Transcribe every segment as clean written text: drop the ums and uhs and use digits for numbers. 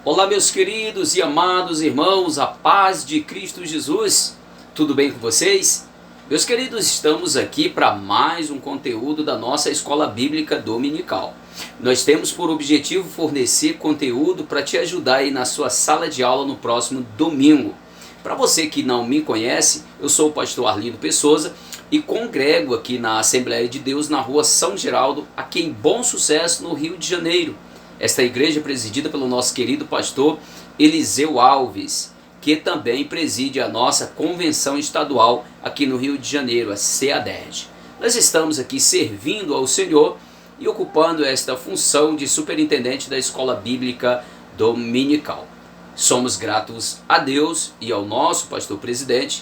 Olá, meus queridos e amados irmãos, a paz de Cristo Jesus, tudo bem com vocês? Meus queridos, estamos aqui para mais um conteúdo da nossa Escola Bíblica Dominical. Nós temos por objetivo fornecer conteúdo para te ajudar aí na sua sala de aula no próximo domingo. Para você que não me conhece, eu sou o pastor Arlindo Pessoa e congrego aqui na Assembleia de Deus na rua São Geraldo, aqui em Bom Sucesso, no Rio de Janeiro. Esta igreja é presidida pelo nosso querido pastor Eliseu Alves, que também preside a nossa convenção estadual aqui no Rio de Janeiro, a CEADERJ. Nós estamos aqui servindo ao Senhor e ocupando esta função de superintendente da Escola Bíblica Dominical. Somos gratos a Deus e ao nosso pastor presidente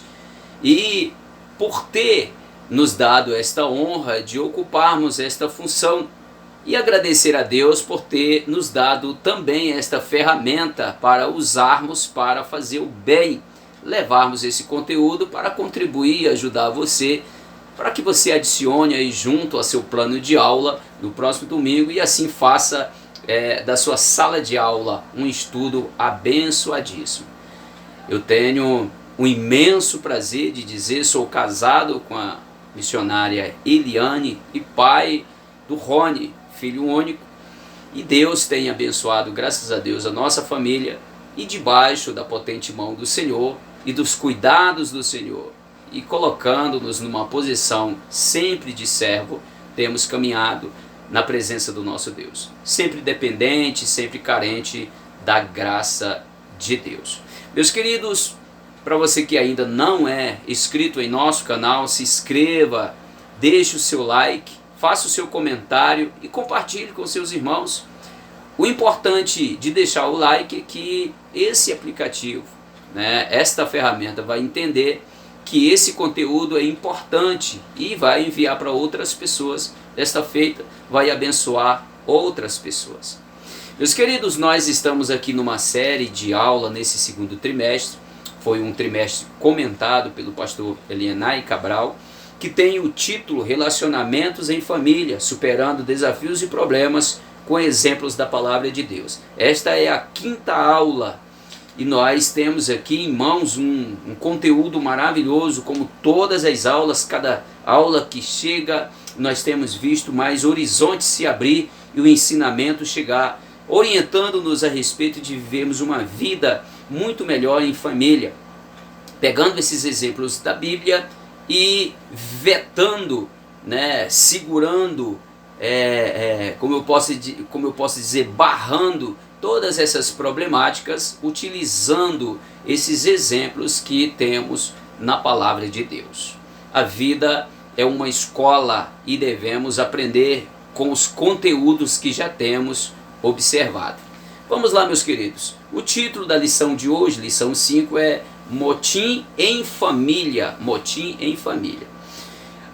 e por ter nos dado esta honra de ocuparmos esta função e agradecer a Deus por ter nos dado também esta ferramenta para usarmos para fazer o bem, levarmos esse conteúdo para contribuir e ajudar você, para que você adicione aí junto ao seu plano de aula no próximo domingo e assim faça da sua sala de aula um estudo abençoadíssimo. Eu tenho um imenso prazer de dizer, sou casado com a missionária Eliane e pai do Rony, filho único, e Deus tem abençoado, graças a Deus, a nossa família, e debaixo da potente mão do Senhor e dos cuidados do Senhor, e colocando-nos numa posição sempre de servo, temos caminhado na presença do nosso Deus, sempre dependente, sempre carente da graça de Deus. Meus queridos, para você que ainda não é inscrito em nosso canal, se inscreva, deixe o seu like, faça o seu comentário e compartilhe com seus irmãos. O importante de deixar o like é que esse aplicativo, esta ferramenta vai entender que esse conteúdo é importante e vai enviar para outras pessoas. Desta feita, vai abençoar outras pessoas. Meus queridos, nós estamos aqui numa série de aula nesse segundo trimestre. Foi um trimestre comentado pelo pastor Elienay Cabral, que tem o título Relacionamentos em Família, superando desafios e problemas com exemplos da Palavra de Deus. Esta é a quinta aula e nós temos aqui em mãos um conteúdo maravilhoso, como todas as aulas. Cada aula que chega, nós temos visto mais horizontes se abrir e o ensinamento chegar, orientando-nos a respeito de vivermos uma vida muito melhor em família, pegando esses exemplos da Bíblia e vetando, segurando, como eu posso dizer, barrando todas essas problemáticas, utilizando esses exemplos que temos na Palavra de Deus. A vida é uma escola e devemos aprender com os conteúdos que já temos observado. Vamos lá, meus queridos. O título da lição de hoje, lição 5, é Motim em Família. Motim em Família.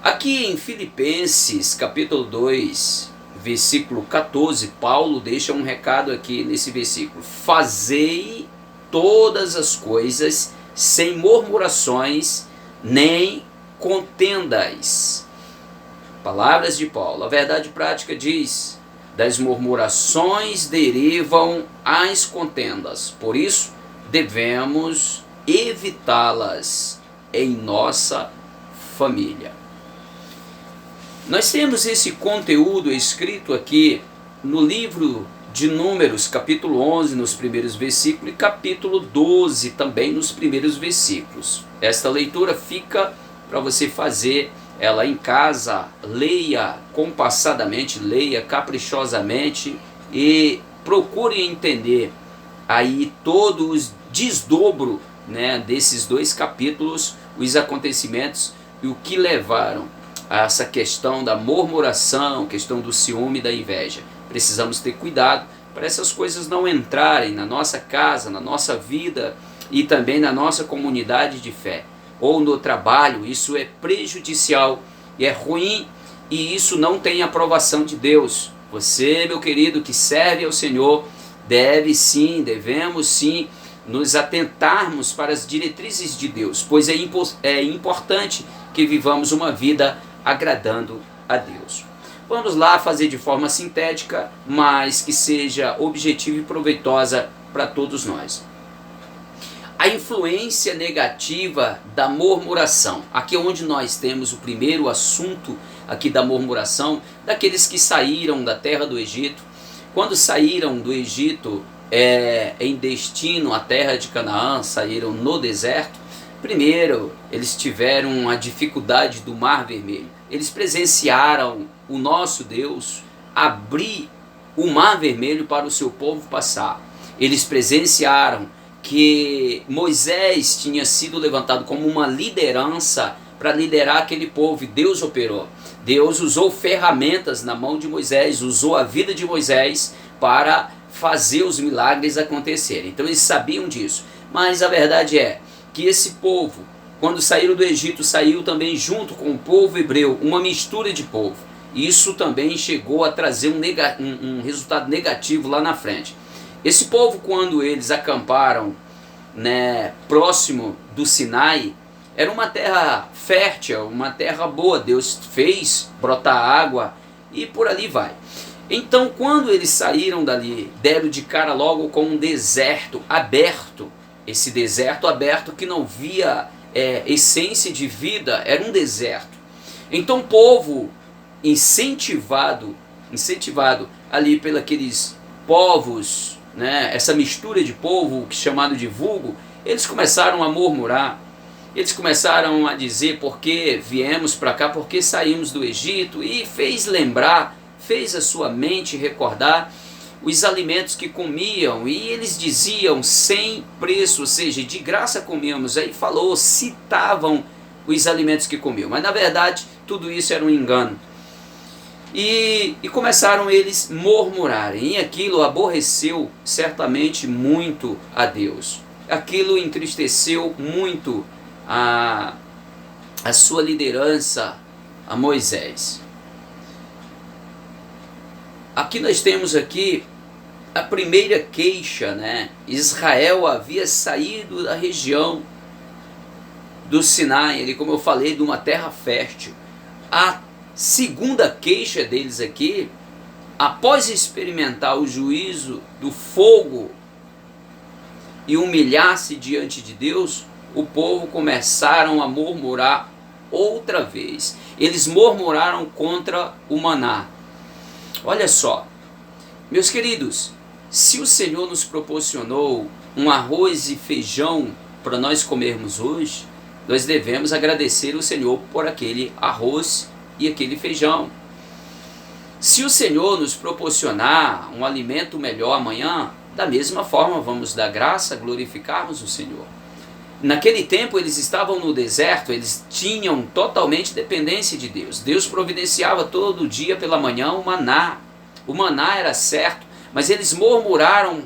Aqui em Filipenses, capítulo 2, versículo 14, Paulo deixa um recado aqui nesse versículo. Fazei todas as coisas sem murmurações nem contendas. Palavras de Paulo. A verdade prática diz: das murmurações derivam as contendas. Por isso, devemos evitá-las em nossa família. Nós temos esse conteúdo escrito aqui no livro de Números, capítulo 11, nos primeiros versículos, e capítulo 12, também nos primeiros versículos. Esta leitura fica para você fazer ela em casa, leia compassadamente, leia caprichosamente e procure entender aí todos os desdobros desses dois capítulos, os acontecimentos e o que levaram a essa questão da murmuração, questão do ciúme e da inveja. Precisamos ter cuidado para essas coisas não entrarem na nossa casa, na nossa vida e também na nossa comunidade de fé ou no trabalho. Isso é prejudicial e é ruim e isso não tem aprovação de Deus. Você, meu querido, que serve ao Senhor, devemos sim nos atentarmos para as diretrizes de Deus, pois é importante que vivamos uma vida agradando a Deus. Vamos lá fazer de forma sintética, mas que seja objetiva e proveitosa para todos nós. A influência negativa da murmuração. Aqui é onde nós temos o primeiro assunto aqui da murmuração, daqueles que saíram da terra do Egito. Quando saíram do Egito em destino à terra de Canaã, saíram no deserto, primeiro eles tiveram a dificuldade do Mar Vermelho. Eles presenciaram o nosso Deus abrir o Mar Vermelho para o seu povo passar. Eles presenciaram que Moisés tinha sido levantado como uma liderança para liderar aquele povo, e Deus operou. Deus usou ferramentas na mão de Moisés, usou a vida de Moisés para fazer os milagres acontecerem. Então eles sabiam disso. Mas a verdade é que esse povo, quando saíram do Egito, saiu também junto com o povo hebreu, uma mistura de povo. Isso também chegou a trazer um resultado negativo lá na frente. Esse povo, quando eles acamparam, próximo do Sinai, era uma terra fértil, uma terra boa. Deus fez brotar água e por ali vai. Então, quando eles saíram dali, deram de cara logo com um deserto aberto. Esse deserto aberto que não via essência de vida, era um deserto. Então o povo, incentivado ali pelos povos, essa mistura de povo chamado de vulgo, eles começaram a murmurar. Eles começaram a dizer porque viemos para cá, porque saímos do Egito, e fez a sua mente recordar os alimentos que comiam, e eles diziam sem preço, ou seja, de graça comíamos. Aí citavam os alimentos que comiam, mas na verdade tudo isso era um engano. E começaram eles murmurarem, e aquilo aborreceu certamente muito a Deus. Aquilo entristeceu muito a sua liderança, a Moisés. Aqui nós temos a primeira queixa, Israel havia saído da região do Sinai, ali, como eu falei, de uma terra fértil. A segunda queixa deles aqui, após experimentar o juízo do fogo e humilhar-se diante de Deus, o povo começaram a murmurar outra vez. Eles murmuraram contra o maná. Olha só, meus queridos, se o Senhor nos proporcionou um arroz e feijão para nós comermos hoje, nós devemos agradecer o Senhor por aquele arroz e aquele feijão. Se o Senhor nos proporcionar um alimento melhor amanhã, da mesma forma vamos dar graça, glorificarmos o Senhor. Naquele tempo eles estavam no deserto, eles tinham totalmente dependência de Deus. Deus providenciava todo dia pela manhã o maná. O maná era certo, mas eles murmuraram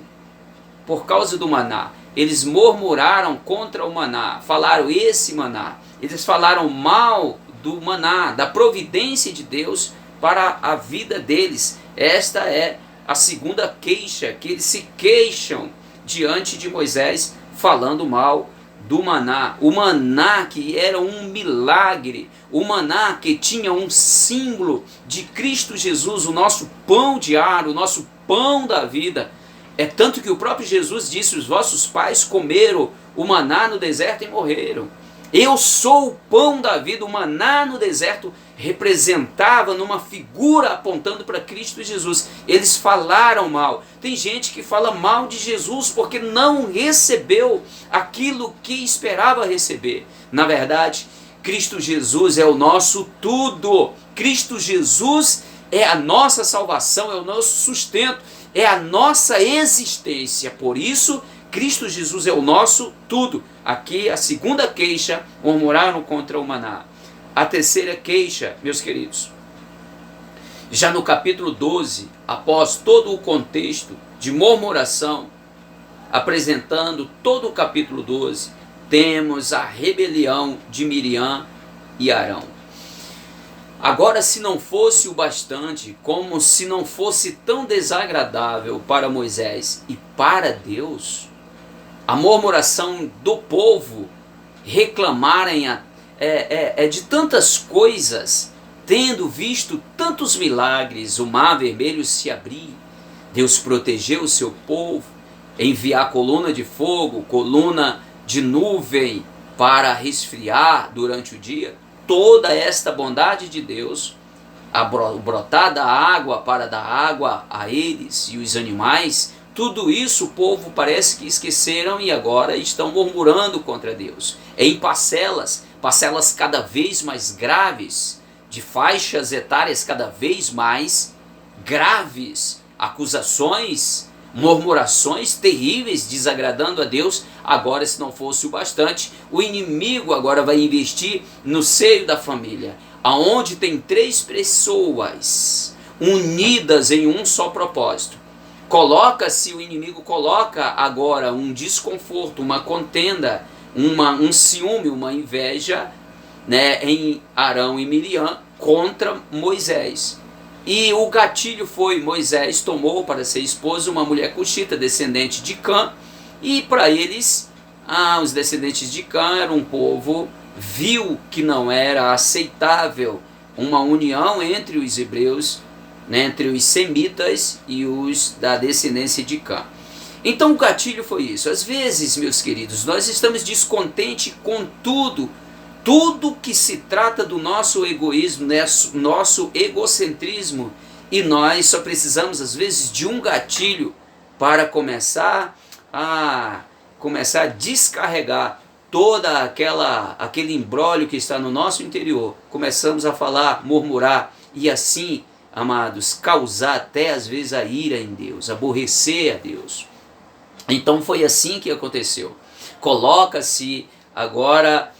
por causa do maná. Eles murmuraram contra o maná, falaram esse maná. Eles falaram mal do maná, da providência de Deus para a vida deles. Esta é a segunda queixa, que eles se queixam diante de Moisés, falando mal do maná. O maná que era um milagre, o maná que tinha um símbolo de Cristo Jesus, o nosso pão diário, o nosso pão da vida. É tanto que o próprio Jesus disse: os vossos pais comeram o maná no deserto e morreram. Eu sou o pão da vida. O maná no deserto representava numa figura apontando para Cristo Jesus. Eles falaram mal. Tem gente que fala mal de Jesus porque não recebeu aquilo que esperava receber. Na verdade, Cristo Jesus é o nosso tudo. Cristo Jesus é a nossa salvação, é o nosso sustento, é a nossa existência. Por isso, Cristo Jesus é o nosso tudo. Aqui a segunda queixa, murmuraram contra o maná. A terceira queixa, meus queridos, já no capítulo 12, após todo o contexto de murmuração, apresentando todo o capítulo 12, temos a rebelião de Miriam e Arão. Agora, se não fosse o bastante, como se não fosse tão desagradável para Moisés e para Deus, a murmuração do povo reclamarem de tantas coisas, tendo visto tantos milagres, o Mar Vermelho se abrir, Deus protegeu o seu povo, enviar coluna de fogo, coluna de nuvem para resfriar durante o dia. Toda esta bondade de Deus, o brotar da água para dar água a eles e os animais, tudo isso o povo parece que esqueceram e agora estão murmurando contra Deus. Em parcelas cada vez mais graves, de faixas etárias cada vez mais graves, acusações, murmurações terríveis, desagradando a Deus. Agora, se não fosse o bastante, o inimigo agora vai investir no seio da família, aonde tem 3 pessoas unidas em um só propósito. O inimigo coloca agora um desconforto, uma contenda, um ciúme, uma inveja, né, em Arão e Miriam contra Moisés. E o gatilho foi: Moisés tomou para ser esposa uma mulher cuxita, descendente de Cã, e para eles, os descendentes de Cã eram um povo vil, que não era aceitável uma união entre os hebreus, né, entre os semitas e os da descendência de Cã. Então o gatilho foi isso. Às vezes, meus queridos, nós estamos descontentes com tudo que se trata do nosso egoísmo, né, nosso egocentrismo, e nós só precisamos às vezes de um gatilho para começar a descarregar toda aquele imbróglio que está no nosso interior. Começamos a falar, murmurar, e assim, amados, causar até às vezes a ira em Deus, aborrecer a Deus. Então foi assim que aconteceu. Coloca-se agora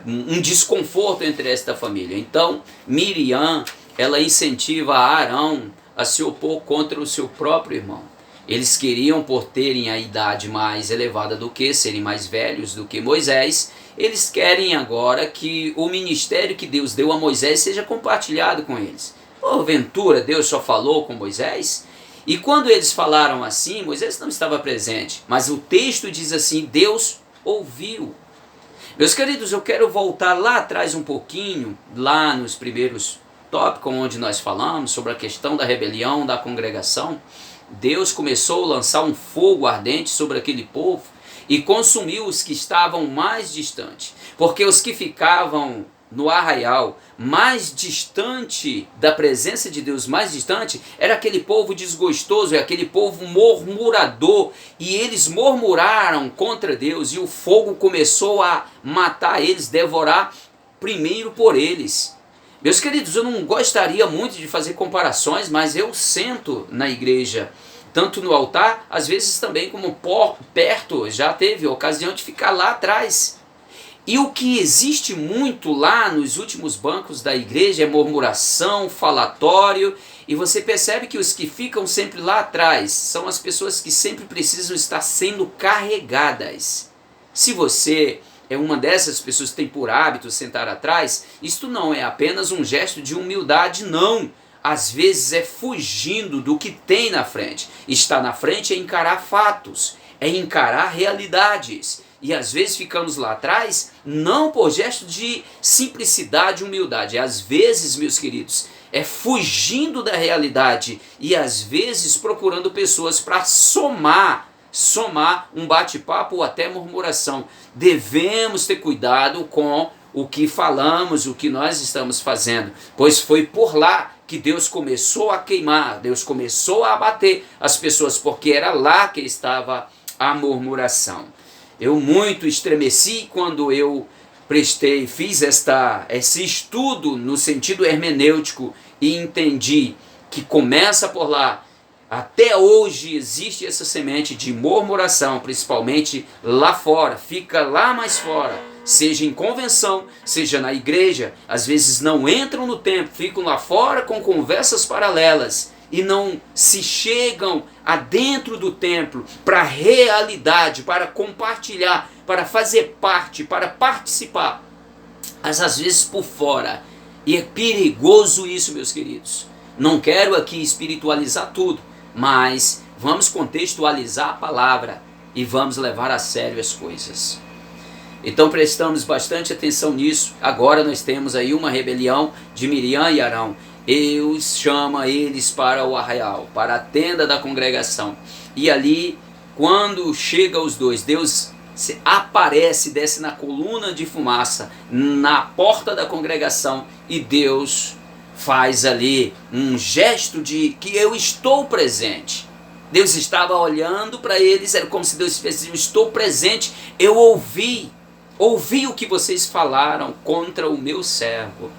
um desconforto entre esta família. Então Miriam, ela incentiva Arão a se opor contra o seu próprio irmão. Eles queriam, por terem a idade mais elevada do que, serem mais velhos do que Moisés, eles querem agora que o ministério que Deus deu a Moisés seja compartilhado com eles. Porventura, Deus só falou com Moisés? E quando eles falaram assim, Moisés não estava presente, mas o texto diz assim: Deus ouviu. Meus queridos, eu quero voltar lá atrás um pouquinho, lá nos primeiros tópicos onde nós falamos sobre a questão da rebelião da congregação. Deus começou a lançar um fogo ardente sobre aquele povo e consumiu os que estavam mais distantes, porque os que ficavam no arraial mais distante da presença de Deus, mais distante, era aquele povo desgostoso, é aquele povo murmurador, e eles murmuraram contra Deus, e o fogo começou a matar eles, devorar primeiro por eles. Meus queridos, eu não gostaria muito de fazer comparações, mas eu sento na igreja, tanto no altar, às vezes também como perto, já teve ocasião de ficar lá atrás. E o que existe muito lá nos últimos bancos da igreja é murmuração, falatório, e você percebe que os que ficam sempre lá atrás são as pessoas que sempre precisam estar sendo carregadas. Se você é uma dessas pessoas que tem por hábito sentar atrás, isto não é apenas um gesto de humildade, não. Às vezes é fugindo do que tem na frente. Estar na frente é encarar fatos, é encarar realidades. E às vezes ficamos lá atrás, não por gesto de simplicidade e humildade. Às vezes, meus queridos, é fugindo da realidade e às vezes procurando pessoas para somar um bate-papo ou até murmuração. Devemos ter cuidado com o que falamos, o que nós estamos fazendo, pois foi por lá que Deus começou a queimar, Deus começou a abater as pessoas, porque era lá que estava a murmuração. Eu muito estremeci quando eu fiz esse estudo no sentido hermenêutico e entendi que começa por lá. Até hoje existe essa semente de murmuração, principalmente lá fora, fica lá mais fora, seja em convenção, seja na igreja. Às vezes não entram no templo, ficam lá fora com conversas paralelas e não se chegam adentro do templo para a realidade, para compartilhar, para fazer parte, para participar, mas às vezes por fora. E é perigoso isso, meus queridos. Não quero aqui espiritualizar tudo, mas vamos contextualizar a palavra e vamos levar a sério as coisas. Então prestamos bastante atenção nisso. Agora nós temos aí uma rebelião de Miriam e Arão. Deus chama eles para o arraial, para a tenda da congregação. E ali, quando chega os dois, Deus aparece, desce na coluna de fumaça, na porta da congregação, e Deus faz ali um gesto de que eu estou presente. Deus estava olhando para eles, era como se Deus estivesse dizendo, estou presente, eu ouvi o que vocês falaram contra o meu servo.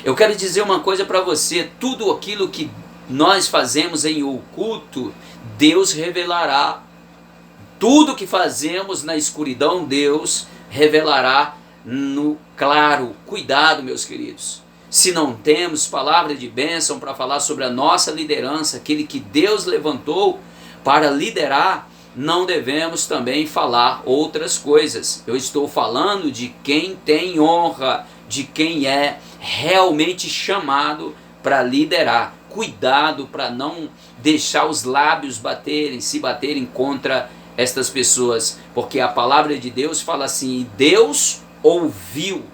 Eu quero dizer uma coisa para você, tudo aquilo que nós fazemos em oculto, Deus revelará. Tudo que fazemos na escuridão, Deus revelará no claro. Cuidado, meus queridos. Se não temos palavra de bênção para falar sobre a nossa liderança, aquele que Deus levantou para liderar, não devemos também falar outras coisas. Eu estou falando de quem tem honra, de quem é realmente chamado para liderar. Cuidado para não deixar os lábios se baterem contra estas pessoas, porque a palavra de Deus fala assim, Deus ouviu,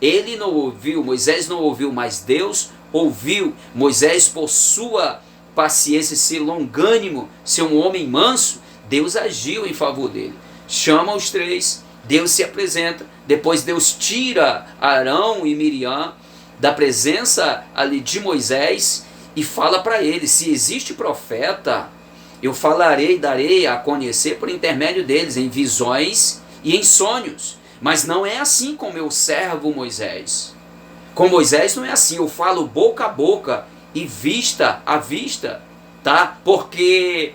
ele não ouviu, Moisés não ouviu, mas Deus ouviu. Moisés, por sua paciência, ser longânimo, ser um homem manso, Deus agiu em favor dele, chama os três, Deus se apresenta, depois Deus tira Arão e Miriam da presença ali de Moisés e fala para eles, se existe profeta, eu falarei, darei a conhecer por intermédio deles, em visões e em sonhos. Mas não é assim com meu servo Moisés. Com Moisés não é assim, eu falo boca a boca e vista a vista, tá? Porque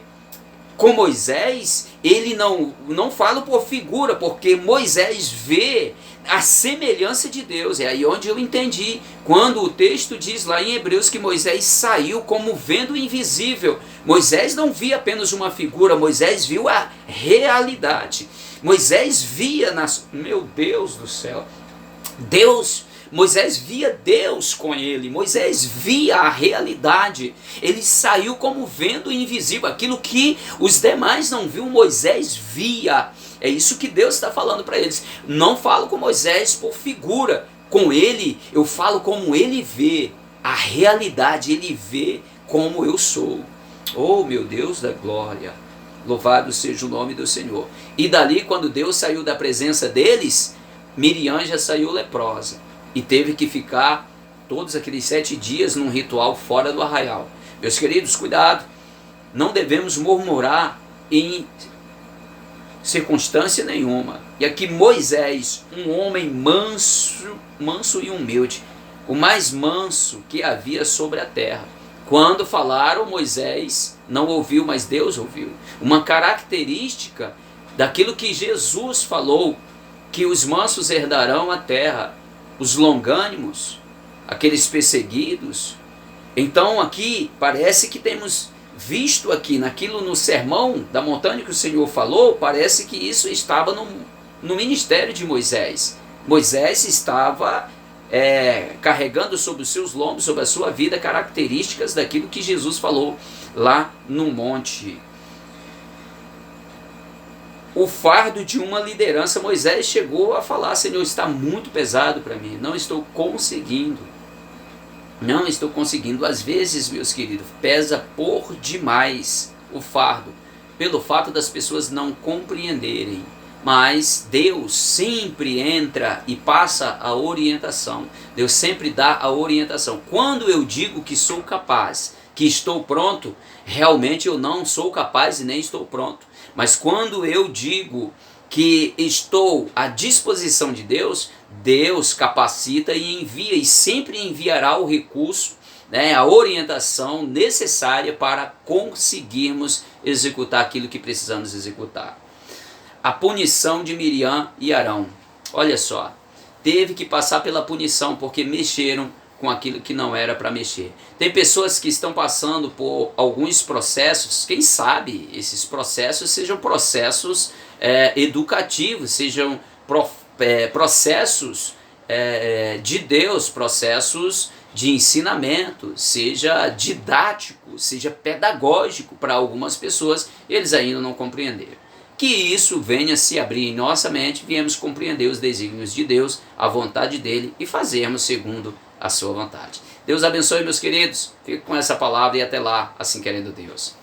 com Moisés, ele não fala por figura, porque Moisés vê a semelhança de Deus. É aí onde eu entendi, quando o texto diz lá em Hebreus que Moisés saiu como vendo o invisível. Moisés não via apenas uma figura, Moisés viu a realidade. Moisés via, meu Deus do céu, Moisés via Deus com ele, Moisés via a realidade, ele saiu como vendo o invisível, aquilo que os demais não viam, Moisés via. É isso que Deus está falando para eles. Não falo com Moisés por figura, com ele eu falo como ele vê a realidade, ele vê como eu sou. Oh, meu Deus da glória, louvado seja o nome do Senhor. E dali, quando Deus saiu da presença deles, Miriam já saiu leprosa e teve que ficar todos aqueles 7 dias num ritual fora do arraial. Meus queridos, cuidado, não devemos murmurar em circunstância nenhuma. E aqui Moisés, um homem manso e humilde, o mais manso que havia sobre a terra. Quando falaram, Moisés não ouviu, mas Deus ouviu. Uma característica daquilo que Jesus falou, que os mansos herdarão a terra, os longânimos, aqueles perseguidos. Então aqui parece que temos visto aqui naquilo, no sermão da montanha que o Senhor falou, parece que isso estava no ministério de Moisés. Moisés estava carregando sobre os seus lombos, sobre a sua vida, características daquilo que Jesus falou lá no monte. O fardo de uma liderança, Moisés chegou a falar, Senhor, está muito pesado para mim, não estou conseguindo. Às vezes, meus queridos, pesa por demais o fardo, pelo fato das pessoas não compreenderem. Mas Deus sempre entra e passa a orientação. Deus sempre dá a orientação. Quando eu digo que sou capaz, que estou pronto, realmente eu não sou capaz e nem estou pronto. Mas quando eu digo que estou à disposição de Deus, Deus capacita e envia, e sempre enviará o recurso, a orientação necessária para conseguirmos executar aquilo que precisamos executar. A punição de Miriam e Arão, olha só, teve que passar pela punição porque mexeram com aquilo que não era para mexer. Tem pessoas que estão passando por alguns processos, quem sabe esses processos sejam processos educativos, sejam processos de Deus, processos de ensinamento, seja didático, seja pedagógico para algumas pessoas, eles ainda não compreenderam. Que isso venha se abrir em nossa mente, viemos compreender os desígnios de Deus, a vontade dele e fazermos segundo a sua vontade. Deus abençoe, meus queridos. Fique com essa palavra e até lá, assim querendo Deus.